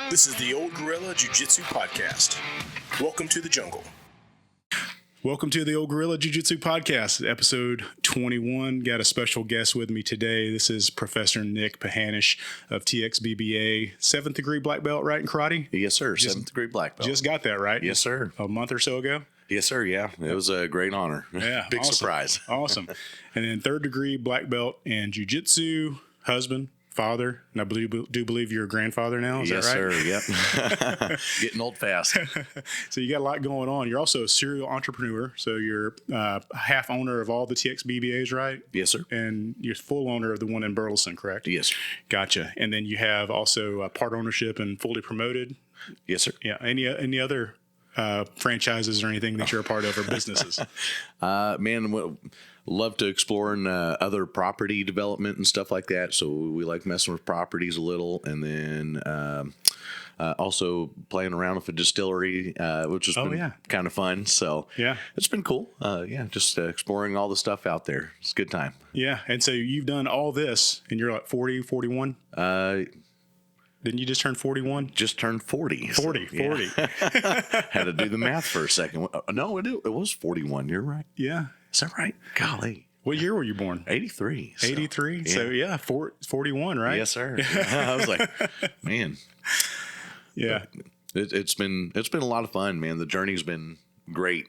This is the Old Gorilla Jiu-Jitsu Podcast. Welcome to the jungle. Welcome to the Old Gorilla Jiu-Jitsu Podcast, episode 21. Got a special guest with me today. This is Professor Nick Pahanish of TXBBA, 7th degree black belt, right, in karate? Yes, sir. 7th degree black belt. Just got that, right? Yes, sir. A month or so ago? Yes, sir. Yeah. It was a great honor. Yeah. Big awesome. surprise. Awesome. And then 3rd degree black belt in jiu-jitsu, husband, father, and I do believe you're a grandfather now. Is yes, that right? Sir. Yep. Getting old fast. So you got a lot going on. You're also a serial entrepreneur. So you're half owner of all the TXBBAs, right? Yes, sir. And you're full owner of the one in Burleson, correct? Yes. Gotcha. And then you have also part ownership and fully promoted. Yes, sir. Yeah. Any other franchises or anything that you're a part of or businesses? Love to explore in other property development and stuff like that. So we like messing with properties a little, and then also playing around with a distillery, which has been kind of fun. So yeah, it's been cool. Just exploring all the stuff out there. It's a good time. Yeah. And so you've done all this, and you're like 40, 41? Didn't you just turn 41? Just turned 40. 40. Had to do the math for a second. No, it was 41. You're right. Yeah. Is that right? Golly. What year were you born? 83. 83? So, yeah, 41, right? Yes, sir. I was like, man. Yeah. It's been a lot of fun, man. The journey's been great.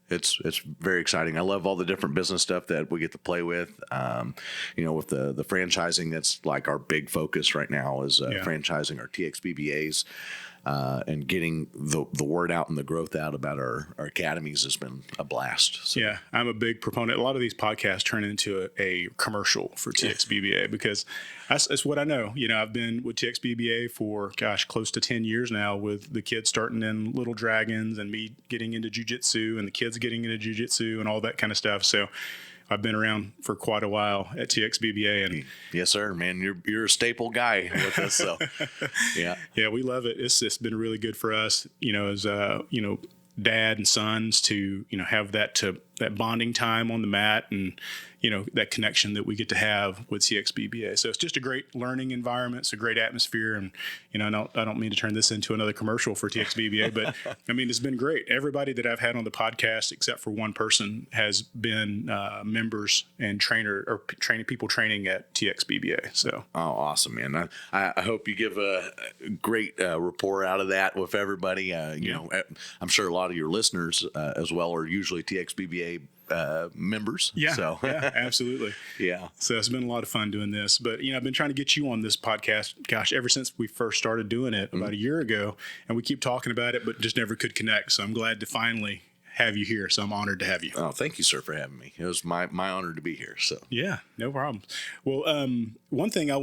It's very exciting. I love all the different business stuff that we get to play with. With the franchising, that's like our big focus right now is franchising our TXBBAs. And getting the word out and the growth out about our academies has been a blast. So. Yeah, I'm a big proponent. A lot of these podcasts turn into a commercial for TXBBA because that's what I know. You know, I've been with TXBBA for, close to 10 years now, with the kids starting in Little Dragons and me getting into jiu-jitsu and the kids getting into jiu-jitsu and all that kind of stuff. So I've been around for quite a while at TXBBA, and yes, sir, man, you're a staple guy with us. So, yeah, we love it. It's been really good for us, as dad and sons to have that bonding time on the mat, and that connection that we get to have with TXBBA. So it's just a great learning environment. It's a great atmosphere, and I don't mean to turn this into another commercial for TXBBA, but I mean, it's been great. Everybody that I've had on the podcast, except for one person, has been members and training at TXBBA. So awesome, man. I hope you give a great rapport out of that with everybody. I'm sure a lot of your listeners as well are usually TXBBA members. Yeah. So. Yeah, absolutely. Yeah. So it's been a lot of fun doing this, but I've been trying to get you on this podcast, ever since we first started doing it about a year ago, and we keep talking about it, but just never could connect. So I'm glad to finally have you here. So I'm honored to have you. Oh, thank you, sir, for having me. It was my honor to be here. So yeah, no problem. Well, one thing I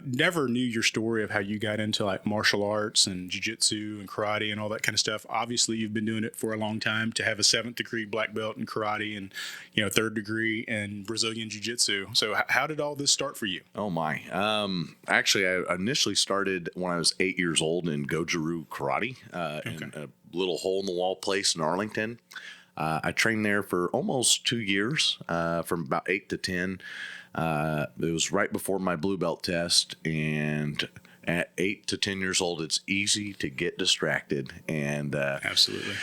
never knew your story of how you got into like martial arts and jiu-jitsu and karate and all that kind of stuff. Obviously, you've been doing it for a long time. To have a 7th degree black belt in karate and 3rd degree in Brazilian jiu-jitsu. So how did all this start for you? Oh my! Actually, I initially started when I was 8 years old in Goju-Ryu karate in a little hole in the wall place in Arlington. I trained there for almost 2 years, from about 8 to 10. It was right before my blue belt test, and at 8 to 10 years old, it's easy to get distracted. And absolutely.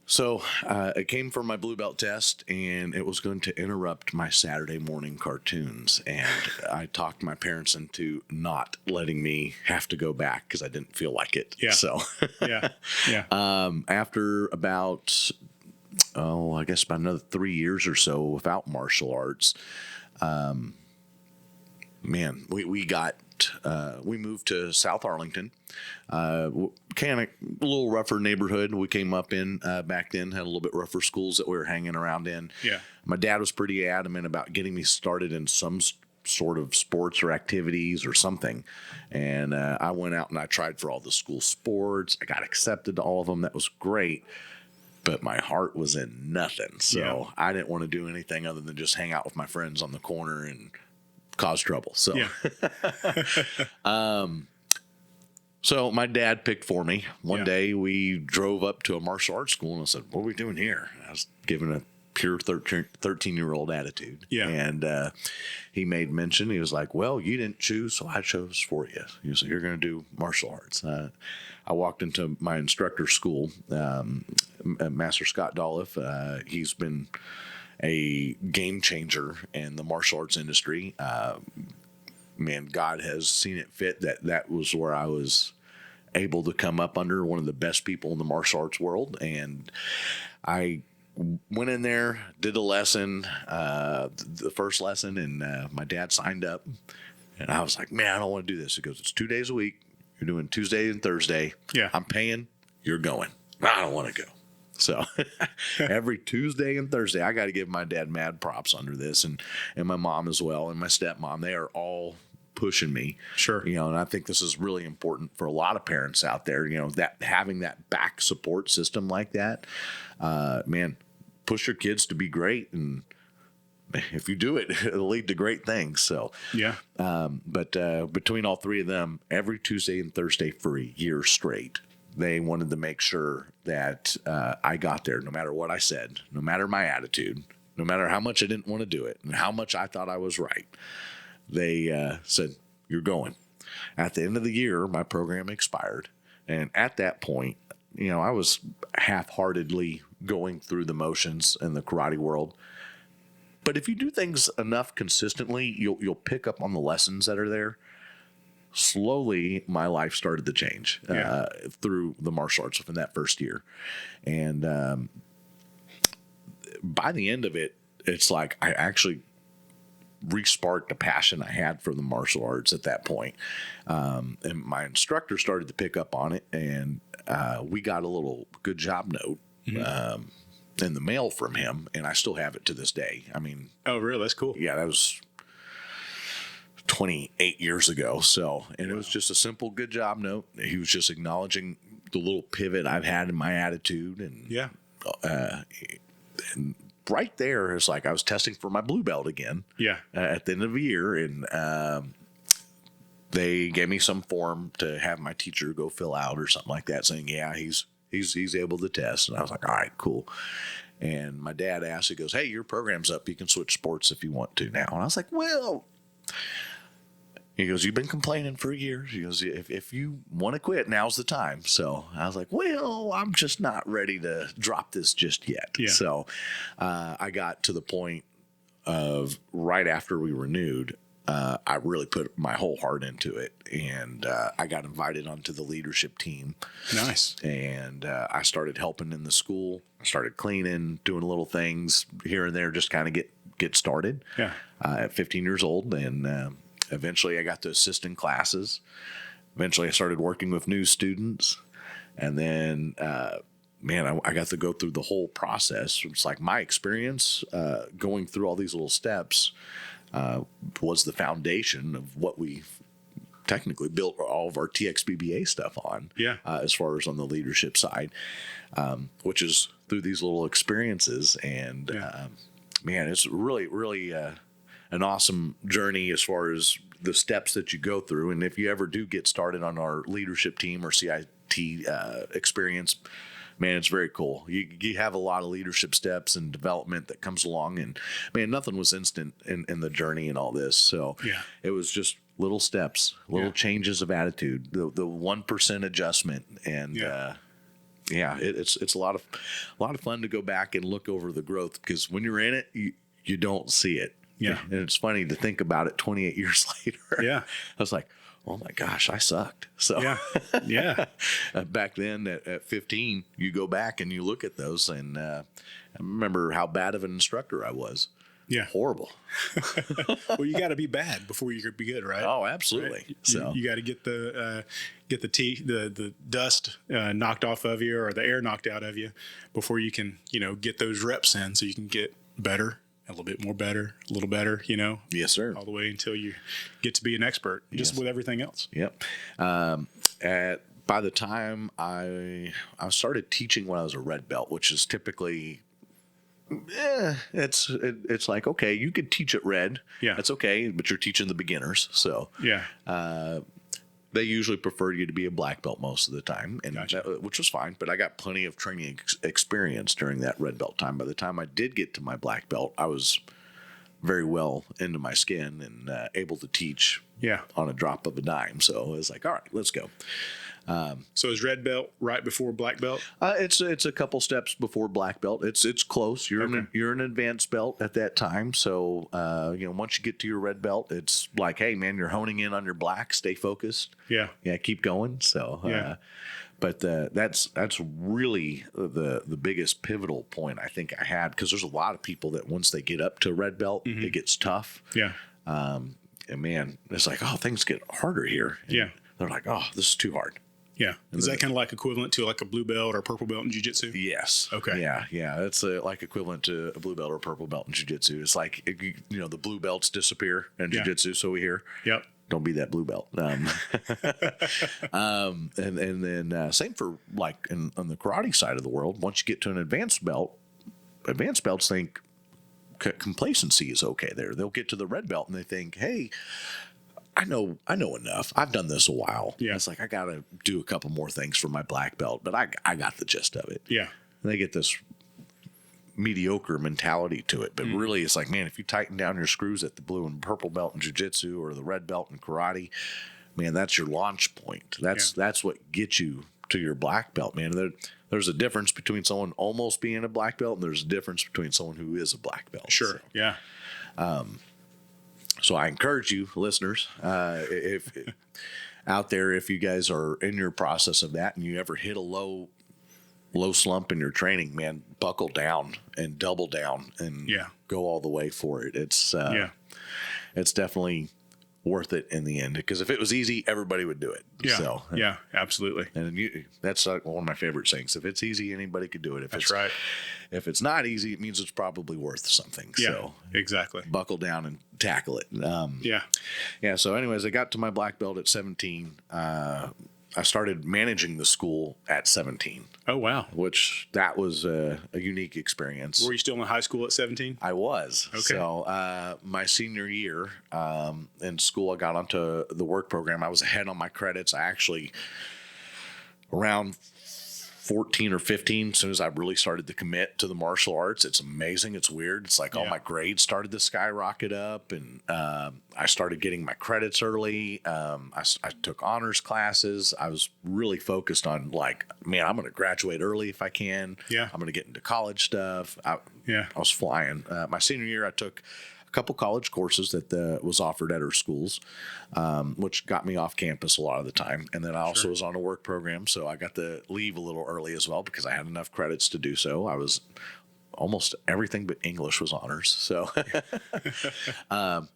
So it came for my blue belt test, and it was going to interrupt my Saturday morning cartoons. And I talked my parents into not letting me have to go back because I didn't feel like it. Yeah. So yeah. After about another 3 years or so without martial arts, we moved to South Arlington, kind of a little rougher neighborhood we came up in back then, had a little bit rougher schools that we were hanging around in. Yeah. My dad was pretty adamant about getting me started in some sort of sports or activities or something. And I went out and I tried for all the school sports. I got accepted to all of them. That was great. But my heart was in nothing. So I didn't want to do anything other than just hang out with my friends on the corner and cause trouble. So, so my dad picked for me. One day we drove up to a martial arts school, and I said, "What are we doing here?" And I was given a pure 13-year-old attitude. Yeah. And he made mention, he was like, well, you didn't choose, so I chose for you. He was like, you're going to do martial arts. I walked into my instructor school, Master Scott Dolliff. He's been a game changer in the martial arts industry. Man, God has seen it fit that was where I was able to come up under one of the best people in the martial arts world. And I went in there, did a lesson, the first lesson, and my dad signed up. And I was like, man, I don't want to do this. He goes, it's 2 days a week. You're doing Tuesday and Thursday. Yeah. I'm paying. You're going. I don't want to go. So every Tuesday and Thursday, I got to give my dad mad props under this, and my mom as well, and my stepmom. They are all pushing me. Sure. You know, and I think this is really important for a lot of parents out there, you know, that having that back support system like that, man, push your kids to be great. And if you do it, it'll lead to great things. So, yeah. But between all three of them, every Tuesday and Thursday for a year straight, they wanted to make sure that I got there no matter what I said, no matter my attitude, no matter how much I didn't want to do it and how much I thought I was right. They said, you're going. At the end of the year, my program expired. And at that point, you know, I was half-heartedly going through the motions in the karate world. But if you do things enough consistently, you'll pick up on the lessons that are there. Slowly, my life started to change through the martial arts within that first year. And by the end of it, it's like I actually re-sparked a passion I had for the martial arts at that point. And my instructor started to pick up on it, and we got a little good job note in the mail from him, and I still have it to this day. I mean, oh, really? That's cool. Yeah, that was 28 years ago. So, and it was just a simple good job note. He was just acknowledging the little pivot I've had in my attitude. And yeah. And right there, it's like I was testing for my blue belt again. Yeah. At the end of the year, and they gave me some form to have my teacher go fill out or something like that, saying, yeah, he's able to test. And I was like, all right, cool. And my dad asked, he goes, hey, your program's up. You can switch sports if you want to now. And I was like, well, he goes, you've been complaining for years. He goes, if you want to quit, now's the time. So I was like, well, I'm just not ready to drop this just yet. Yeah. So I got to the point of right after we renewed, I really put my whole heart into it. And I got invited onto the leadership team. Nice. And I started helping in the school. I started cleaning, doing little things here and there, just kind of get started. Yeah. At 15 years old. And eventually I got to assist in classes. Eventually I started working with new students. And then, man, I got to go through the whole process. It's like my experience going through all these little steps was the foundation of what we technically built all of our TXBBA stuff on. Yeah. As far as on the leadership side, which is through these little experiences. And man, it's really, really an awesome journey as far as the steps that you go through. And if you ever do get started on our leadership team or CIT experience, man, it's very cool. You have a lot of leadership steps and development that comes along. And man, nothing was instant in the journey and all this. So it was just little steps, little changes of attitude, the 1% adjustment. And it's a lot of fun to go back and look over the growth, because when you're in it, you don't see it. Yeah. And it's funny to think about it 28 years later. Yeah. I was like, oh my gosh, I sucked. So yeah. Back then at 15, you go back and you look at those, and I remember how bad of an instructor I was. Yeah. Horrible. Well, you got to be bad before you could be good, right? Oh, absolutely. Right? So you got to get the dust knocked off of you, or the air knocked out of you, before you can, get those reps in, so you can get better. A little bit more better, a little better, Yes, sir. All the way until you get to be an expert, just with everything else. Yep. By the time I started teaching when I was a red belt, which is typically, it's like, okay, you could teach at red. Yeah. That's okay, but you're teaching the beginners. So yeah. they usually prefer you to be a black belt most of the time, and Gotcha. which was fine. But I got plenty of training experience during that red belt time. By the time I did get to my black belt, I was very well into my skin and able to teach Yeah. on a drop of a dime. So it was like, all right, let's go. So is red belt right before black belt? It's a couple steps before black belt. It's close. You're an advanced belt at that time. So once you get to your red belt, it's like, hey man, you're honing in on your black. Stay focused. Yeah. Yeah, keep going. So but that's really the biggest pivotal point I think I had, because there's a lot of people that once they get up to red belt, it gets tough. Yeah. And man, it's like, oh, things get harder here. And Yeah. they're like, oh, this is too hard. Yeah. Is that kind of like equivalent to like a blue belt or purple belt in jiu-jitsu? Yes. Okay. Yeah. It's like equivalent to a blue belt or purple belt in jiu-jitsu. It's like, the blue belts disappear in jiu-jitsu, so we hear. Yep. Don't be that blue belt. And then same for like on the karate side of the world. Once you get to an advanced belts think complacency is okay there. They'll get to the red belt and they think, hey, I know enough. I've done this a while. Yeah. It's like, I got to do a couple more things for my black belt, but I got the gist of it. Yeah. And they get this mediocre mentality to it. But really, it's like, man, if you tighten down your screws at the blue and purple belt in jiu-jitsu or the red belt in karate, man, that's your launch point. That's what gets you to your black belt, man. There's a difference between someone almost being a black belt, and there's a difference between someone who is a black belt. Sure. So. Yeah. So I encourage you, listeners, if out there, if you guys are in your process of that and you ever hit a low slump in your training, man, buckle down and double down and go all the way for it. It's definitely worth it in the end, because if it was easy, everybody would do it. Yeah. So, yeah, absolutely. And that's one of my favorite sayings. If it's easy, anybody could do it. That's right. If it's not easy, it means it's probably worth something. Yeah, so exactly. Buckle down and tackle it. Yeah. So anyways, I got to my black belt at 17. I started managing the school at 17. Oh, wow. Which that was a unique experience. Were you still in high school at 17? I was. Okay. So my senior year in school, I got onto the work program. I was ahead on my credits. I actually, around 14 or 15, as soon as I really started to commit to the martial arts, it's amazing. It's weird. It's like all my grades started to skyrocket up, and I started getting my credits early. I took honors classes. I was really focused on like, man, I'm going to graduate early if I can. Yeah. I'm going to get into college stuff. I was flying. My senior year, I took a couple college courses that was offered at our schools, which got me off campus a lot of the time. And then I also was on a work program, so I got to leave a little early as well because I had enough credits to do so. I was almost everything but English was honors. So,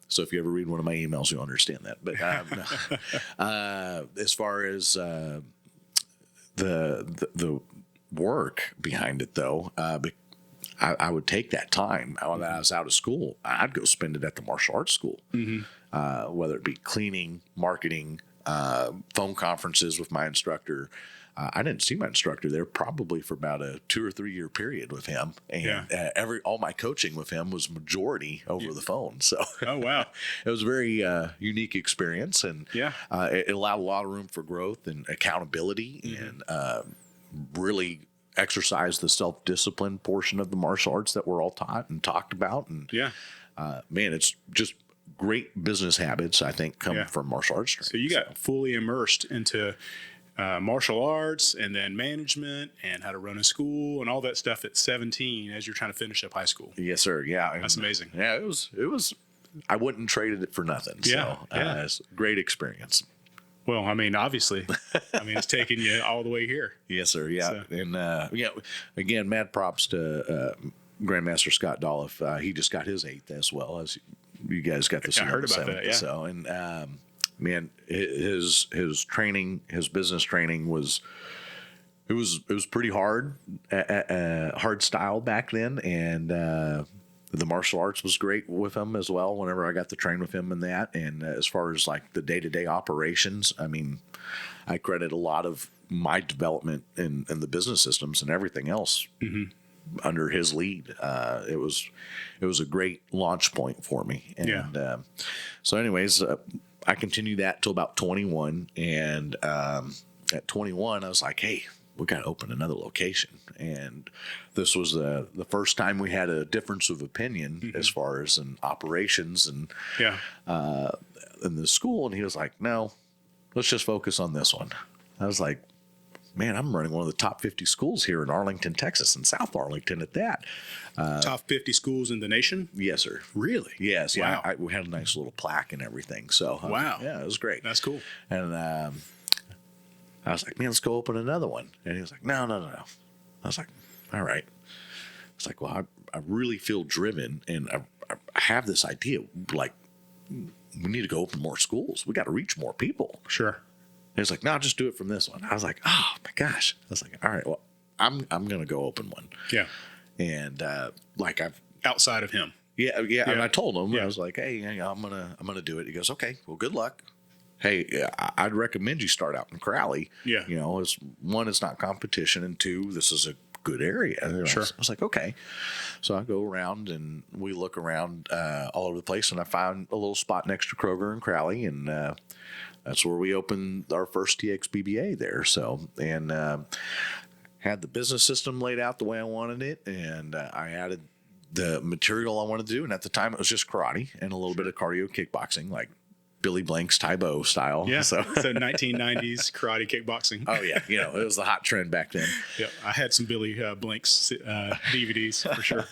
so if you ever read one of my emails, you'll understand that. But as far as the work behind it, though, I would take that time when I was out of school. I'd go spend it at the martial arts school, whether it be cleaning, marketing, phone conferences with my instructor. I didn't see my instructor there probably for about a 2 or 3 year period with him, and all my coaching with him was majority over the phone. So, oh wow, it was a very unique experience, and it allowed a lot of room for growth and accountability, and really exercise the self-discipline portion of the martial arts that we're all taught and talked about. And man, it's just great business habits, I think, come from martial arts training. So you got fully immersed into martial arts and then management and how to run a school and all that stuff at 17 as you're trying to finish up high school. Yes, sir. Yeah. That's amazing. Yeah, it was, I wouldn't trade it for nothing. So it's a great experience. Well, I mean, obviously, it's taking you all the way here. Yes, sir. Yeah. So. And, again, mad props to Grandmaster Scott Dolph. He just got his 8th as well, as you guys got to see. I heard about that, yeah. So, and, man, his training, his business training was pretty hard, hard style back then. And, the martial arts was great with him as well whenever I got to train with him in that. And as far as like the day-to-day operations, I credit a lot of my development in the business systems and everything else under his lead. It was a great launch point for me. And so anyways, I continued that till about 21. And at 21, I was like, hey, we got to open another location. And this was the first time we had a difference of opinion as far as in operations and in the school. And he was like, no, let's just focus on this one. I was like, man, I'm running one of the top 50 schools here in Arlington, Texas, and South Arlington at that. Top 50 schools in the nation? Yes, sir. Really? Yes. Yeah. Wow. We had a nice little plaque and everything. So, wow. Yeah, it was great. That's cool. And I was like, man, let's go open another one. And he was like, no. I was like, all right. It's like, well, I really feel driven, and I have this idea, like, we need to go open more schools. We got to reach more people. Sure. And he's like, no, just do it from this one. I was like, oh my gosh. I was like, all right, well, I'm going to go open one. Yeah. And like I've outside of him. Yeah. And I told him, I was like, hey, I'm gonna do it. He goes, okay, well, good luck. Hey, I'd recommend you start out in Crowley. Yeah. You know, it's not competition, and two, this is a good area. Sure. I was like, okay. So I go around and we look around all over the place, and I found a little spot next to Kroger in Crowley, and that's where we opened our first TXBBA there. So, and had the business system laid out the way I wanted it, and I added the material I wanted to do. And at the time, it was just karate and a little bit of cardio kickboxing, like Billy Blank's Taibo style. Yeah. So 1990s karate kickboxing. Oh yeah. You know, it was the hot trend back then. Yeah. I had some Billy Blank's DVDs for sure.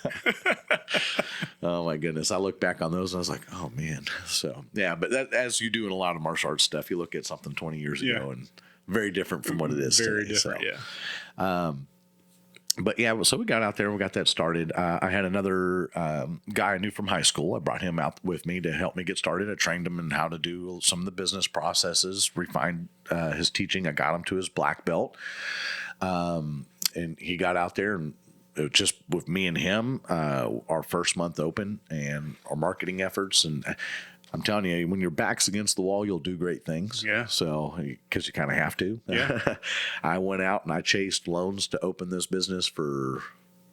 Oh my goodness. I look back on those and I was like, oh man. So yeah, but that, as you do in a lot of martial arts stuff, you look at something 20 years ago and very different from what it is Very today. different. So, yeah. But yeah, so we got out there and we got that started. I had another guy I knew from high school. I brought him out with me to help me get started. I trained him in how to do some of the business processes, refined his teaching. I got him to his black belt. And he got out there, and it was just with me and him, our first month open, and our marketing efforts. And I'm telling you, when your back's against the wall, you'll do great things. Yeah. So, because you kind of have to. Yeah. I went out and I chased loans to open this business for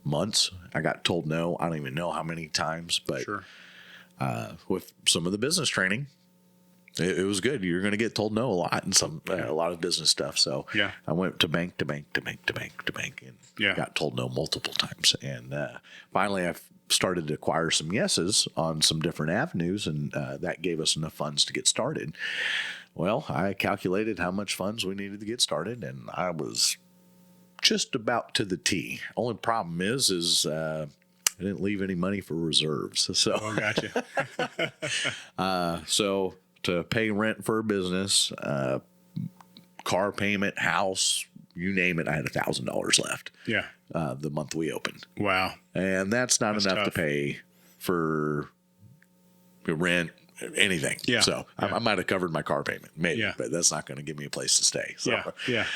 months. I got told no. I don't even know how many times, but Sure. with some of the business training, it was good. You're going to get told no a lot in a lot of business stuff. So Yeah. I went to bank, and got told no multiple times. And finally, I started to acquire some yeses on some different avenues, and that gave us enough funds to get started. Well, I calculated how much funds we needed to get started, and I was just about to the T. Only problem is I didn't leave any money for reserves. So, Oh, gotcha. so to pay rent for a business, car payment, house, you name it, I had $1,000 left. Yeah. The month we opened. Wow. And that's not enough to tough. pay for your rent, anything. Yeah. So I might have covered my car payment, maybe, Yeah. but that's not going to give me a place to stay. So, Yeah.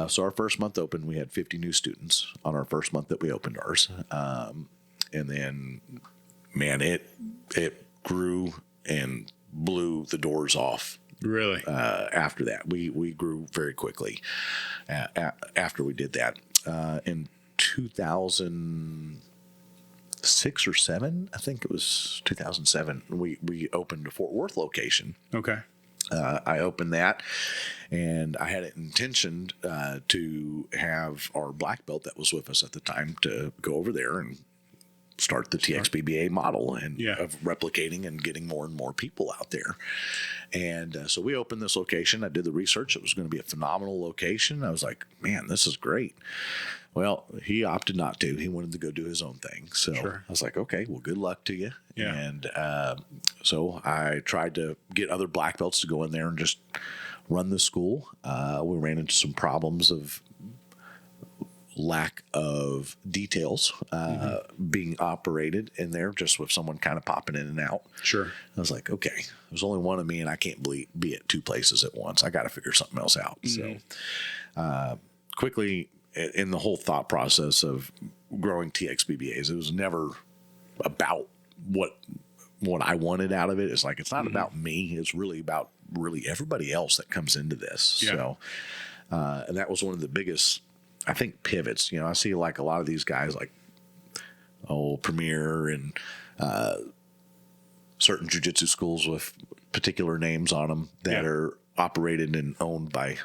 so our first month open, we had 50 new students on our first month that we opened ours. And then, man, it grew and blew the doors off. Really? After that, we grew very quickly. After we did that, in 2006 or 7, I think it was 2007, we opened a Fort Worth location. Okay. I opened that, and I had it intentioned to have our black belt that was with us at the time to go over there and start the TXBBA model and of replicating and getting more and more people out there. And so we opened this location. I did the research. It was going to be a phenomenal location. I was like, man, this is great. Well, he opted not to. He wanted to go do his own thing. So I was like, okay, well, good luck to you. Yeah. And so I tried to get other black belts to go in there and just run the school. We ran into some problems of lack of details being operated in there, just with someone kind of popping in and out. Sure. I was like, okay, there's only one of me, and I can't be at two places at once. I got to figure something else out. So quickly, in the whole thought process of growing TXBBAs, it was never about what I wanted out of it. It's like, it's not about me. It's really about everybody else that comes into this. Yeah. So, and that was one of the biggest, I think, pivots. You know, I see like a lot of these guys like, Premier and certain jiu-jitsu schools with particular names on them that are operated and owned by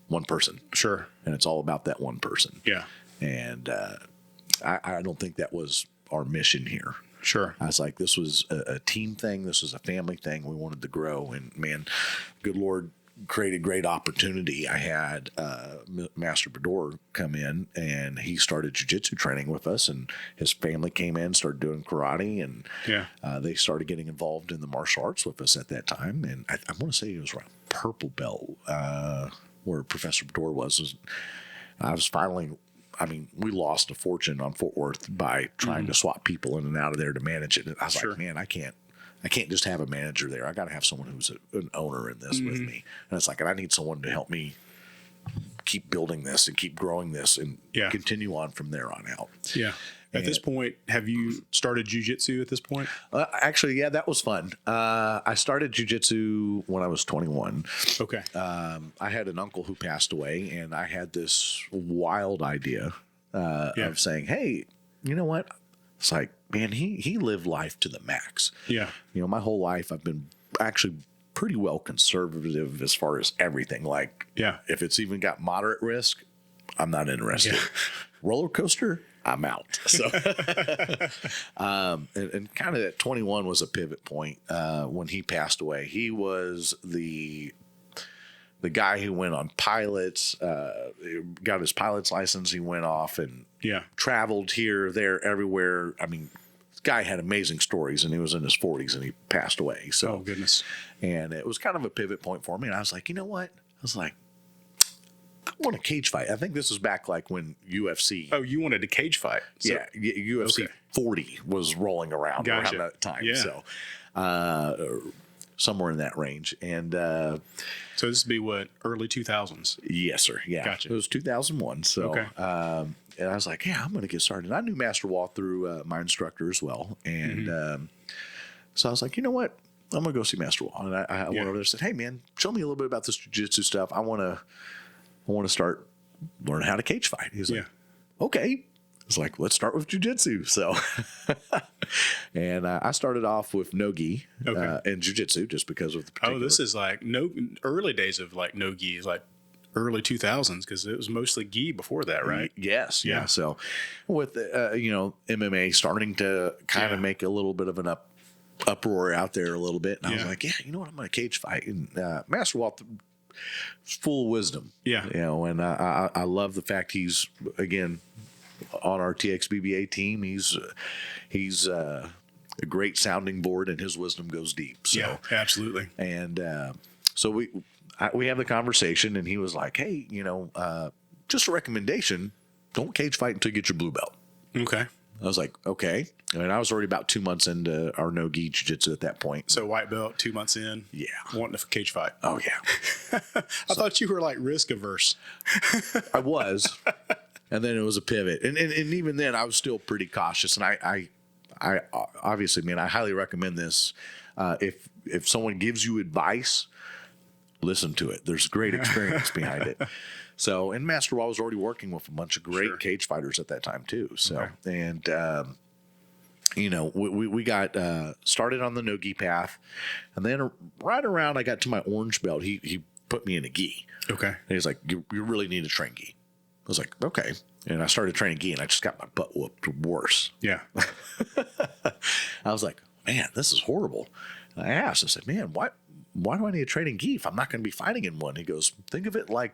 one person. Sure. And it's all about that one person. Yeah. And I don't think that was our mission here. Sure. I was like, this was a team thing. This was a family thing. We wanted to grow. And man, good Lord created great opportunity. I had Master Bador come in, and he started jiu-jitsu training with us, and his family came in, started doing karate, and they started getting involved in the martial arts with us at that time. And I want to say it was around purple belt where Professor Bador was. I was finally, I mean, we lost a fortune on Fort Worth by trying to swap people in and out of there to manage it. And I was like, man, I can't just have a manager there. I got to have someone who's an owner in this with me. And it's like, and I need someone to help me keep building this and keep growing this and continue on from there on out. Yeah. At this point, have you started jiu-jitsu at this point? Actually, yeah, that was fun. I started jiu-jitsu when I was 21. Okay. I had an uncle who passed away, and I had this wild idea of saying, hey, you know what? It's like, man, he lived life to the max. Yeah. You know, my whole life I've been actually pretty well conservative as far as everything. Like, if it's even got moderate risk, I'm not interested. Roller coaster, I'm out. So, and kind of at 21 was a pivot point when he passed away. He was the guy who went on pilots, got his pilot's license. He went off and traveled here, there, everywhere. I mean, this guy had amazing stories, and he was in his 40s and he passed away. So, oh goodness. And it was kind of a pivot point for me. And I was like, you know what? I was like, I want a cage fight. I think this was back like when UFC. Oh, you wanted a cage fight? So, UFC 40 was rolling around around that time. Yeah. So, somewhere in that range. And so this would be what, early 2000s? Yes, sir. Yeah. Gotcha. It was 2001. So, and I was like, yeah, I'm going to get started. And I knew Master Wall through my instructor as well. And so I was like, you know what? I'm going to go see Master Wall. And I went over there and said, hey, man, show me a little bit about this jiu-jitsu stuff. I want to start learning how to cage fight. He's like, okay. It's like, let's start with jiu-jitsu. So, and I started off with no gi and jiu-jitsu just because of the particular. Oh, this is like early days of like no gi, like early 2000s, because it was mostly gi before that, right? Yes. Yeah. So with, MMA starting to kind of make a little bit of an uproar out there a little bit. And I was like, you know what? I'm going to cage fight. And Master Walt, full of wisdom. Yeah. You know, and I love the fact he's, again, on our TXBBA team. He's a great sounding board, and his wisdom goes deep. So, yeah, absolutely. And so we have the conversation, and he was like, hey, just a recommendation, don't cage fight until you get your blue belt. Okay. I was like, okay. And I was already about 2 months into our no-gi jiu-jitsu at that point. So white belt, 2 months in. Yeah. Wanting a cage fight. Oh, yeah. I thought you were like risk averse. I was. And then it was a pivot. And even then I was still pretty cautious. And I obviously, man, I highly recommend this. If someone gives you advice, listen to it. There's great experience behind it. So, and Master Wall was already working with a bunch of great cage fighters at that time too. So, and, we got started on the no-gi path. And then right around I got to my orange belt, he put me in a gi. Okay. And he's like, you really need to train gi. I was like, okay. And I started training gi, and I just got my butt whooped worse. Yeah. I was like, man, this is horrible. And I asked, I said, man, why do I need to train in gi if I'm not going to be fighting in one? He goes, think of it like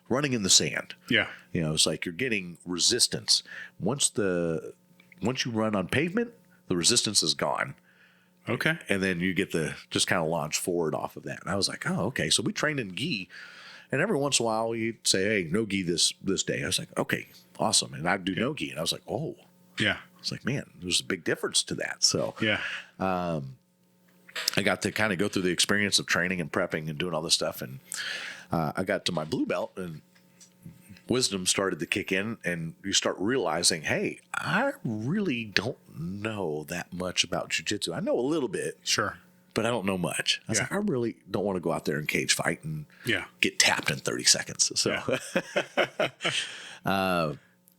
running in the sand. Yeah. It's like you're getting resistance. Once you run on pavement, the resistance is gone. Okay. And then you get to just kind of launch forward off of that. And I was like, oh, okay. So we trained in gi. And every once in a while, you'd say, hey, no gi this day. I was like, okay, awesome. And I'd do no gi. And I was like, oh. Yeah. I was like, man, there's a big difference to that. So I got to kind of go through the experience of training and prepping and doing all this stuff. And I got to my blue belt, and wisdom started to kick in. And you start realizing, hey, I really don't know that much about jiu-jitsu. I know a little bit. Sure. But I don't know much. I was like, I really don't want to go out there and cage fight and get tapped in 30 seconds. So,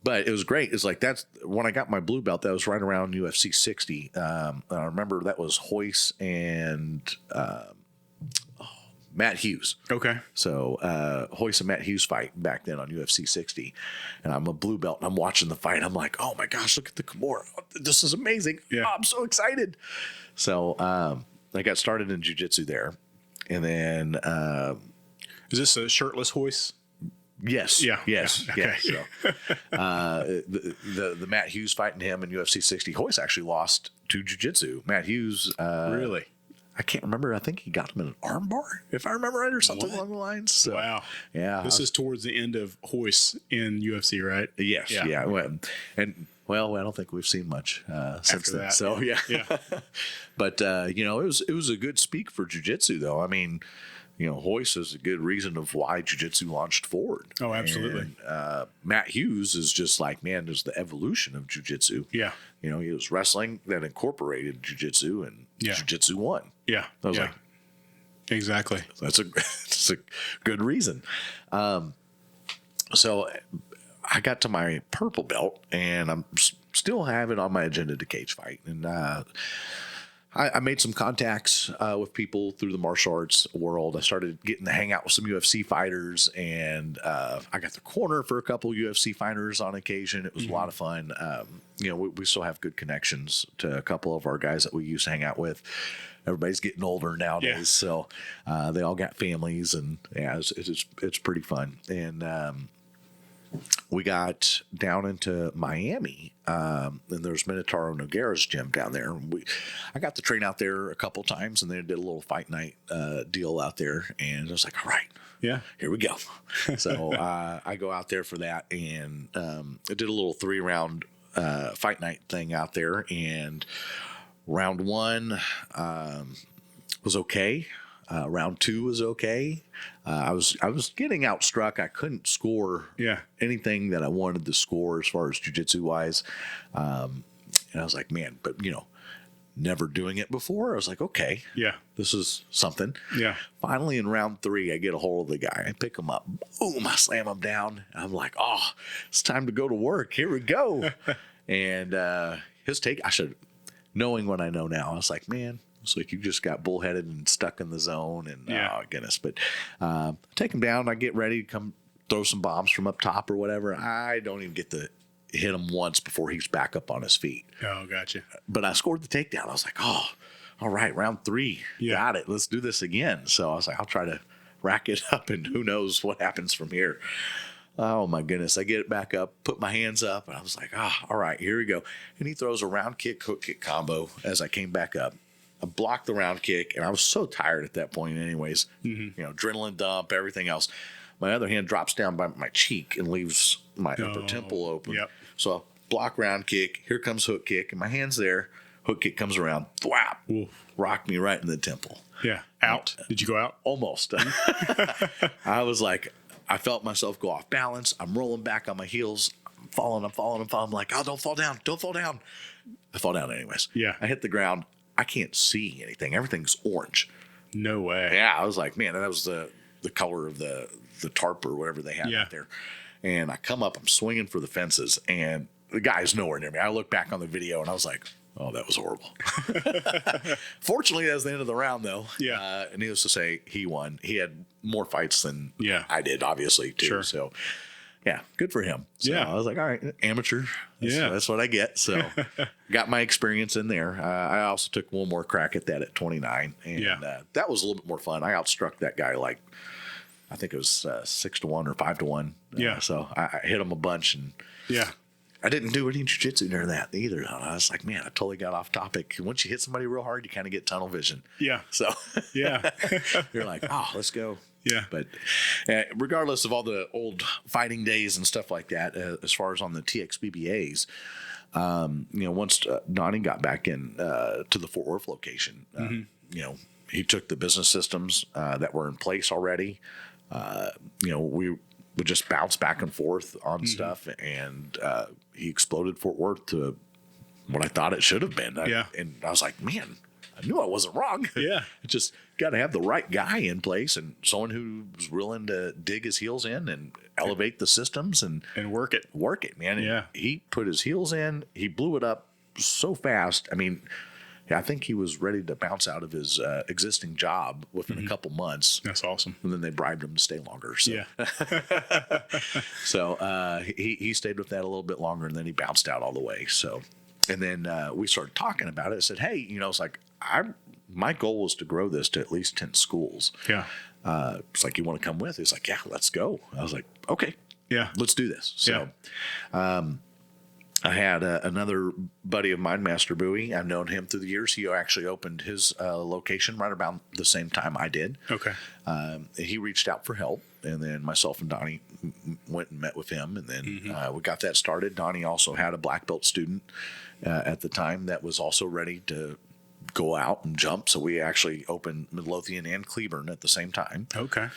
but it was great. It's like, that's when I got my blue belt, that was right around UFC 60. I remember that was Hoist and Matt Hughes. Okay. So Hoist and Matt Hughes fight back then on UFC 60. And I'm a blue belt and I'm watching the fight. I'm like, oh my gosh, look at the Kimura. This is amazing. Yeah. Oh, I'm so excited. So I got started in jiu-jitsu there. And then Is this a shirtless Hoist? yes. Yeah. Yes. Yeah. Okay. Yes. So the Matt Hughes fighting him in UFC 60, Hoist actually lost to jiu-jitsu. Matt Hughes Really? I can't remember. I think he got him in an arm bar, if I remember right, or something along the lines. So, Wow. yeah. This is towards the end of Hoist in UFC, right? Yes. Yeah. Yeah. Well, I don't think we've seen much since After then. that, So yeah. Yeah. But it was a good speak for jiu-jitsu, though. I mean, Hoist is a good reason of why jiu-jitsu launched forward. Oh, absolutely. And, Matt Hughes is just like, man, there's the evolution of jiu-jitsu. Yeah. He was wrestling that incorporated jiu-jitsu, and Yeah. jiu-jitsu won. Yeah. I was yeah. like, Exactly. that's a good reason. So I got to my purple belt, and I'm still have it on my agenda to cage fight. And I made some contacts with people through the martial arts world. I started getting to hang out with some UFC fighters, and I got the corner for a couple UFC fighters on occasion. It was a lot of fun. We still have good connections to a couple of our guys that we used to hang out with. Everybody's getting older nowadays, Yeah. so they all got families, and yeah, it's pretty fun. And we got down into Miami, and there's Minotauro Nogueira's gym down there. I got to train out there a couple times, and they did a little fight night deal out there, and I was like, all right, Yeah. here we go. So I go out there for that, and I did a little 3-round fight night thing out there, and round 1 was okay. Round 2 was okay. I was getting outstruck. I couldn't score Yeah. anything that I wanted to score as far as jiu-jitsu wise. And I was like, man, but never doing it before. I was like, okay, Yeah. this is something. Yeah. Finally, in round 3, I get a hold of the guy. I pick him up. Boom, I slam him down. I'm like, oh, it's time to go to work. Here we go. And his take, knowing what I know now, I was like, man, it's like you just got bullheaded and stuck in the zone. And Yeah. oh, goodness. But take him down. I get ready to come throw some bombs from up top or whatever. I don't even get to hit him once before he's back up on his feet. Oh, gotcha. But I scored the takedown. I was like, oh, all right, round 3. Yeah. Got it. Let's do this again. So I was like, I'll try to rack it up, and who knows what happens from here. Oh, my goodness. I get it back up, put my hands up, and I was like, all right, here we go. And he throws a round kick, hook kick combo as I came back up. I blocked the round kick, and I was so tired at that point anyways. Adrenaline dump, everything else. My other hand drops down by my cheek and leaves my upper temple open. Yep. So I block round kick. Here comes hook kick, and my hand's there. Hook kick comes around. Thwap. Oof. Rocked me right in the temple. Yeah. Out. Did you go out? Almost. I was like, I felt myself go off balance. I'm rolling back on my heels. I'm falling. I'm like, oh, don't fall down. Don't fall down. I fall down anyways. Yeah. I hit the ground. I can't see anything. Everything's orange. No way. Yeah, I was like, man, that was the color of the tarp or whatever they had Yeah. out there. And I come up, I'm swinging for the fences, and the guy's nowhere near me. I look back on the video, and I was like, oh, that was horrible. Fortunately, that was the end of the round, though. Yeah. And needless to say, he won. He had more fights than Yeah. I did, obviously, too. Sure. So, yeah, good for him. So Yeah. I was like, all right, amateur. That's what I get. So got my experience in there. I also took one more crack at that at 29. And that was a little bit more fun. I outstruck that guy like, I think it was 6-1 or 5-1. Yeah. So I hit him a bunch, and Yeah. I didn't do any jiu-jitsu during that either. I was like, man, I totally got off topic. Once you hit somebody real hard, you kind of get tunnel vision. Yeah. So Yeah. you're like, oh, let's go. Yeah. But regardless of all the old fighting days and stuff like that, as far as on the TXBBAs, once Donnie got back in to the Fort Worth location, he took the business systems that were in place already. We would just bounce back and forth on stuff, and he exploded Fort Worth to what I thought it should have been. And I was like, man, I knew I wasn't wrong. Yeah. Just got to have the right guy in place, and someone who's willing to dig his heels in and elevate the systems and work it. Work it, man. And Yeah. he put his heels in. He blew it up so fast. I mean, I think he was ready to bounce out of his existing job within a couple months. That's awesome. And then they bribed him to stay longer. So. Yeah. So he stayed with that a little bit longer, and then he bounced out all the way. So, and then we started talking about it. I said, hey, it's like my goal was to grow this to at least 10 schools. Yeah. It's like, you want to come with? He's like, yeah, let's go. I was like, okay, Yeah. let's do this. So, I had another buddy of mine, Master Bowie. I've known him through the years. He actually opened his location right around the same time I did. Okay. He reached out for help, and then myself and Donnie went and met with him, and then we got that started. Donnie also had a black belt student at the time that was also ready to go out and jump. So we actually opened Midlothian and Cleburne at the same time. Okay.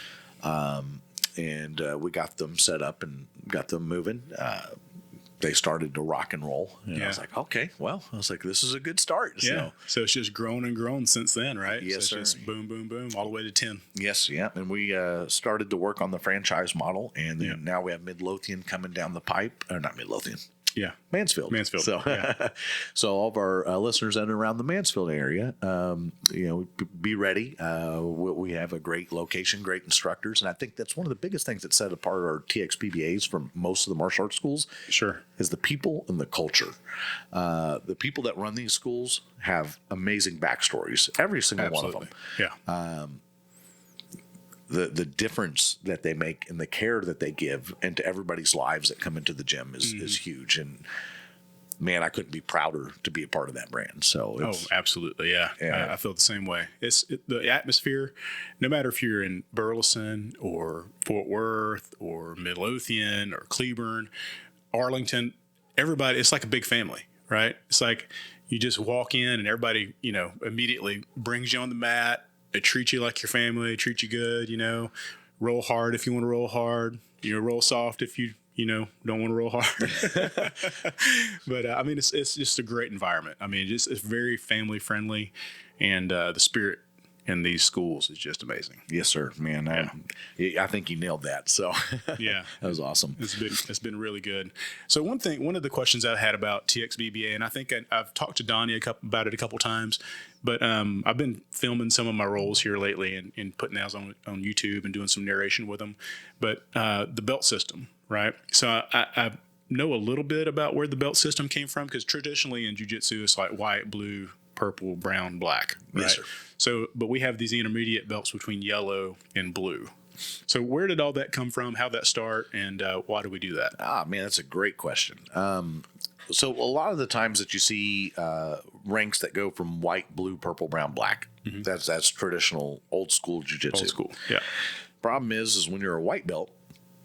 And we got them set up and got them moving. They started to rock and roll. And I was like, okay, well, this is a good start. Yeah. So it's just grown and grown since then, right? Yes, so it's sir. just boom, boom, boom, all the way to 10. Yes, yeah. And we started to work on the franchise model. And then now we have Midlothian coming down the pipe. Or not Midlothian. Yeah. Mansfield. So, so all of our listeners that are around the Mansfield area, be ready. We have a great location, great instructors, and I think that's one of the biggest things that set apart our TXBBAs from most of the martial arts schools. Sure. Is the people and the culture. The people that run these schools have amazing backstories. Every single one of them. Yeah. The difference that they make and the care that they give into everybody's lives that come into the gym is huge. And man, I couldn't be prouder to be a part of that brand. So absolutely. Yeah. I feel the same way. The atmosphere, no matter if you're in Burleson or Fort Worth or Midlothian or Cleburne, Arlington, everybody, it's like a big family, right? It's like you just walk in and everybody, immediately brings you on the mat. They treat you like your family, treat you good, roll hard if you want to roll hard, roll soft if you, don't want to roll hard. But it's just a great environment. It's very family friendly, and the spirit in these schools is just amazing. Yes, sir, man. I think you nailed that. So yeah, that was awesome. It's been really good. So one of the questions I had about TXBBA, and I think I've talked to Donnie about it a couple times, but I've been filming some of my roles here lately and putting those on YouTube and doing some narration with them. But the belt system, right? So I know a little bit about where the belt system came from, because traditionally in jiu-jitsu it's like white, blue, purple, brown, black, right? Yes, sir. So, but we have these intermediate belts between yellow and blue. So where did all that come from? How'd that start? And why do we do that? Man, that's a great question. So a lot of the times that you see ranks that go from white, blue, purple, brown, black, that's traditional old school jiu-jitsu. Old school, yeah. Problem is when you're a white belt,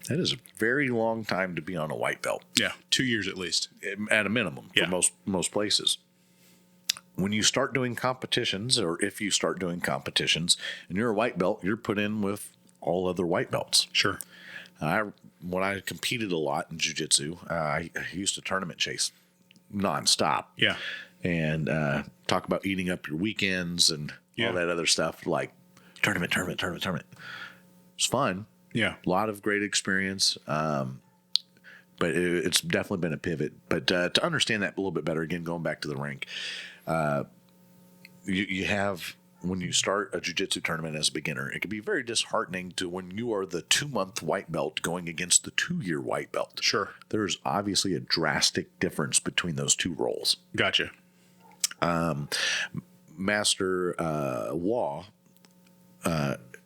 that is a very long time to be on a white belt. Yeah, 2 years at least. At a minimum for most places. When you start doing competitions, or if you start doing competitions and you're a white belt, you're put in with all other white belts. Sure. When I competed a lot in jiu-jitsu, I used to tournament chase nonstop. Yeah. And talk about eating up your weekends and all that other stuff, like tournament. It's fun. Yeah. A lot of great experience. But it's definitely been a pivot. But to understand that a little bit better, again, going back to the rank, you have, when you start a jiu-jitsu tournament as a beginner, it can be very disheartening to when you are the 2-month white belt going against the 2-year white belt. Sure. There's obviously a drastic difference between those two roles. Gotcha. Master Law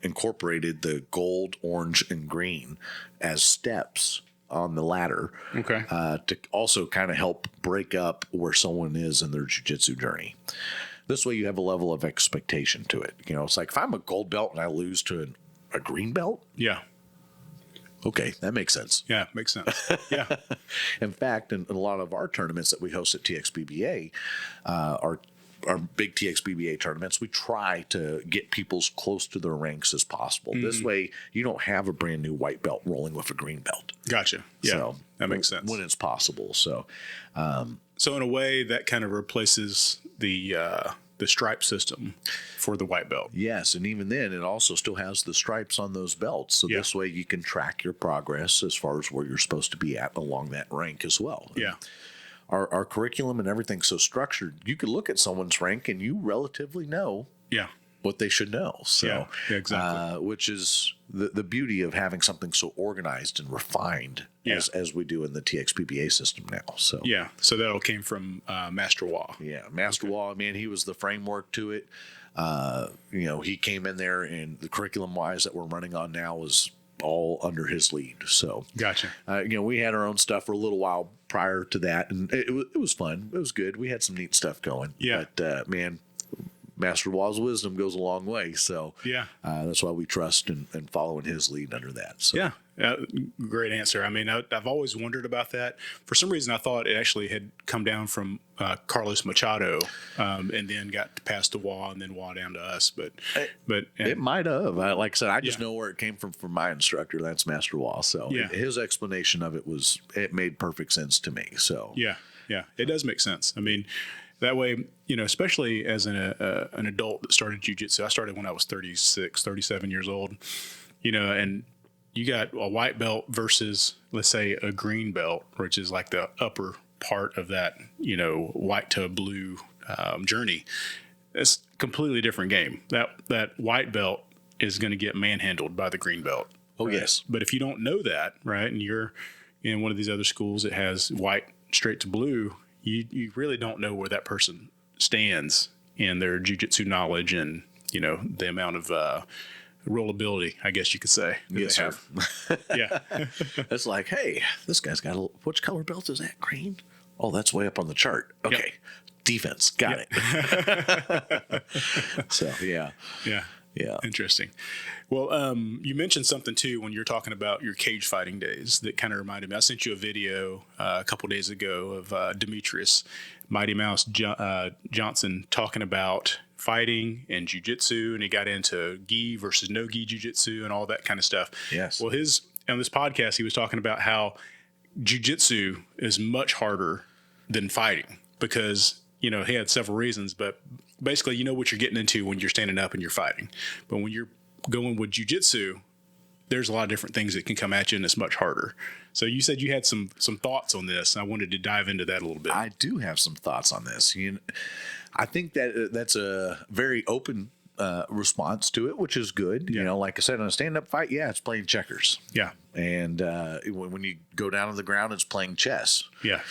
incorporated the gold, orange, and green as steps on the ladder. Okay. To also kind of help break up where someone is in their jiu-jitsu journey. This way you have a level of expectation to it. It's like if I'm a gold belt and I lose to a green belt. Yeah. Okay, that makes sense. Yeah, makes sense. Yeah. In fact, in a lot of our tournaments that we host at TXBBA, our big TXBBA tournaments, we try to get people as close to their ranks as possible. This way, you don't have a brand new white belt rolling with a green belt. Gotcha. Yeah, so that makes sense. When it's possible. So in a way, that kind of replaces the stripe system for the white belt. Yes, and even then, it also still has the stripes on those belts. So this way, you can track your progress as far as where you're supposed to be at along that rank as well. Yeah. our curriculum and everything's so structured. You could look at someone's rank and you relatively know Yeah. what they should know. So, Yeah, exactly. which is the beauty of having something so organized and refined as we do in the TXBBA system now. So, Yeah. So that all came from Master Wah. yeah, Master Wall, man, he was the framework to it. He came in there, and the curriculum wise that we're running on now was all under his lead. So, Gotcha. we had our own stuff for a little while prior to that, and it was fun. It was good. We had some neat stuff going. Yeah. But man, Master Wall's wisdom goes a long way. So Yeah. that's why we trust and follow in his lead under that. So Yeah. Great answer. I mean, I've always wondered about that. For some reason, I thought it actually had come down from Carlos Machado, and then got passed to Wah, and then Wah down to us. But it might have. Like I said, I just know where it came from my instructor. That's Master Wall. So his explanation of it made perfect sense to me. So yeah, it does make sense. I mean, that way, especially as an adult that started jiu-jitsu, I started when I was 36, 37 years old, and you got a white belt versus, let's say, a green belt, which is like the upper part of that, white to blue journey. It's a completely different game. That white belt is going to get manhandled by the green belt. Oh, right? yes. But if you don't know that, right, and you're in one of these other schools that has white straight to blue, you really don't know where that person stands in their jiu-jitsu knowledge and, the amount of rollability, I guess you could say. Yes, sir. Yeah. It's like, hey, this guy's got which color belt is that? Green? Oh, that's way up on the chart. Okay. Yep. Defense. Got it. So, yeah. Yeah. Yeah. Interesting. Well, you mentioned something too when you're talking about your cage fighting days that kind of reminded me. I sent you a video a couple days ago of Demetrious Mighty Mouse Johnson talking about fighting and jiu-jitsu, and he got into gi versus no gi jiu-jitsu and all that kind of stuff. Yes. Well, on this podcast, he was talking about how jiu-jitsu is much harder than fighting because, he had several reasons, but basically, you know what you're getting into when you're standing up and you're fighting. But when you're going with jiu-jitsu, there's a lot of different things that can come at you, and it's much harder. So you said you had some thoughts on this. I wanted to dive into that a little bit. I do have some thoughts on this. I think that's a very open response to it, which is good. Yeah. Like I said, on a stand-up fight, it's playing checkers. Yeah. And when you go down on the ground, it's playing chess. Yeah.